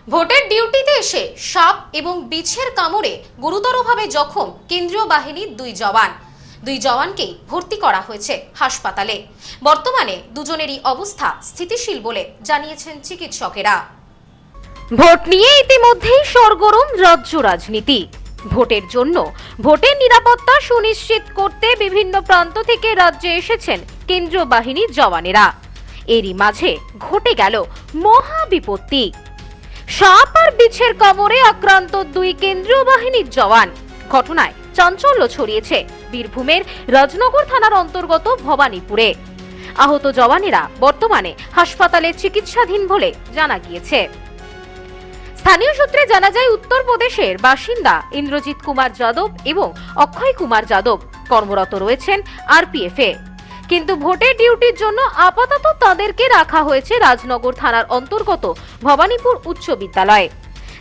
ভোটের ডিউটিতে এসে সাপ এবং বিছের কামড়ে গুরুতরভাবে জখম কেন্দ্রীয় বাহিনীর দুই জওয়ানকেই ভর্তি করা হয়েছে হাসপাতালে। বর্তমানে দুজনেরই অবস্থা স্থিতিশীল বলে জানিয়েছেন চিকিৎসকেরা। ভোট নিয়ে ইতিমধ্যেই সরগরম রাজ্য রাজনীতি। ভোটের জন্য ভোটের নিরাপত্তা সুনিশ্চিত করতে বিভিন্ন প্রান্ত থেকে রাজ্যে এসেছেন কেন্দ্রীয় বাহিনীর জওয়ানেরা। এরই মাঝে ঘটে গেল মহা বিপত্তি। সাপ আর বিছের কামড়ে আক্রান্ত দুই কেন্দ্রীয় বাহিনীর জওয়ান। ঘটনায় চাঞ্চল্য ছড়িয়েছে বীরভূমের রাজনগর থানার অন্তর্গত ভবানীপুরে। আহত জওয়ানেরা বর্তমানে হাসপাতালে চিকিৎসাধীন বলে জানা গিয়েছে। স্থানীয় সূত্রে জানা যায় উত্তরপ্রদেশের বাসিন্দা ইন্দ্রজিৎ কুমার যাদব এবং অক্ষয় কুমার যাদব কর্মরত রয়েছেন আরপিএফে, কিন্তু ভোটের ডিউটির জন্য আপাতত তাদেরকে রাখা হয়েছে রাজনগর থানার অন্তর্গত ভবানীপুর উচ্চ বিদ্যালয়ে।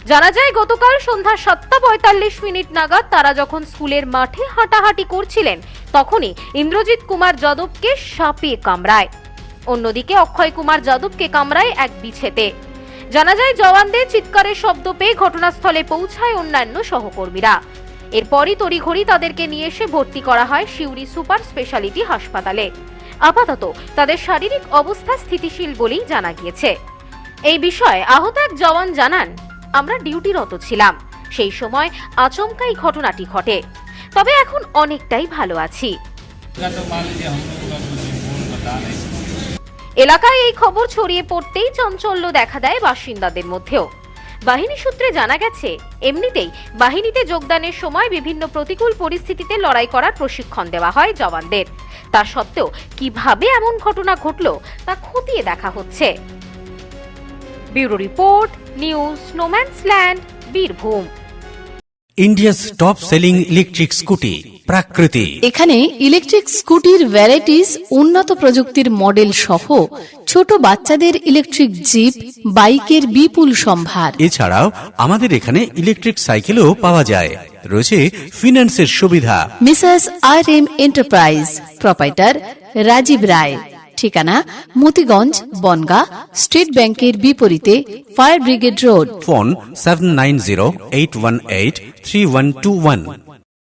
জানা যায় গতকাল সন্ধ্যা 7:45 নাগাদ তারা যখন স্কুলের মাঠে হাঁটাহাঁটি করছিলেন তখনই ইন্দ্রজিৎ কুমার যাদবকে সাপে কামড়ায়। অন্যদিকে অক্ষয় কুমার যাদবকে কামড়ায় এক বিছেতে। জানা যায় জওয়ানদের চিৎকারের শব্দ পেয়ে ঘটনাস্থলে পৌঁছায় অন্যান্য সহকর্মীরা। এরপরই তড়িঘড়ি তাদেরকে নিয়ে এসে ভর্তি করা হয় সিউড়ি সুপার স্পেশালিটি হাসপাতালে। আপাতত তাদের শারীরিক অবস্থা স্থিতিশীল বলেই জানা গিয়েছে। এই বিষয়ে আহত এক জওয়ান জানান, আমরা ডিউটিরত ছিলাম, সেই সময় আচমকাই ঘটনাটি ঘটে, তবে এখন অনেকটাই ভালো আছি। এলাকায় এই খবর ছড়িয়ে পড়তেই চাঞ্চল্য দেখা দেয় বাসিন্দাদের মধ্যেও। বাহিনী সূত্রে জানা গেছে, এমনিতেই বাহিনীতে যোগদানের সময় বিভিন্ন প্রতিকূল পরিস্থিতিতে লড়াই করার প্রশিক্ষণ দেওয়া হয় জওয়ানদের। তা সত্ত্বেও কিভাবে এমন ঘটনা ঘটলো তা খতিয়ে দেখা হচ্ছে। ব্যুরো রিপোর্ট, নিউজ স্নোম্যান্সল্যান্ড, Birbhum. India's top selling electric scooty Prakriti. এখানে ইলেকট্রিক স্কুটির ভ্যারাইটিস, উন্নত প্রযুক্তির মডেল সহ ছোট বাচ্চাদের ইলেকট্রিক জিপ, বাইকের বিপুল সম্ভার। এছাড়াও আমাদের এখানে ইলেকট্রিক সাইকেলও পাওয়া যায়। রয়েছে ফিন্যান্সের সুবিধা। Mrs RM enterprise, proprietor Rajib Roy. ঠিকানা মতিগঞ্জ, বনগাঁ, স্টেট ব্যাংকের বিপরীতে, ফায়ার ব্রিগেড রোড। ফোন 7908183121।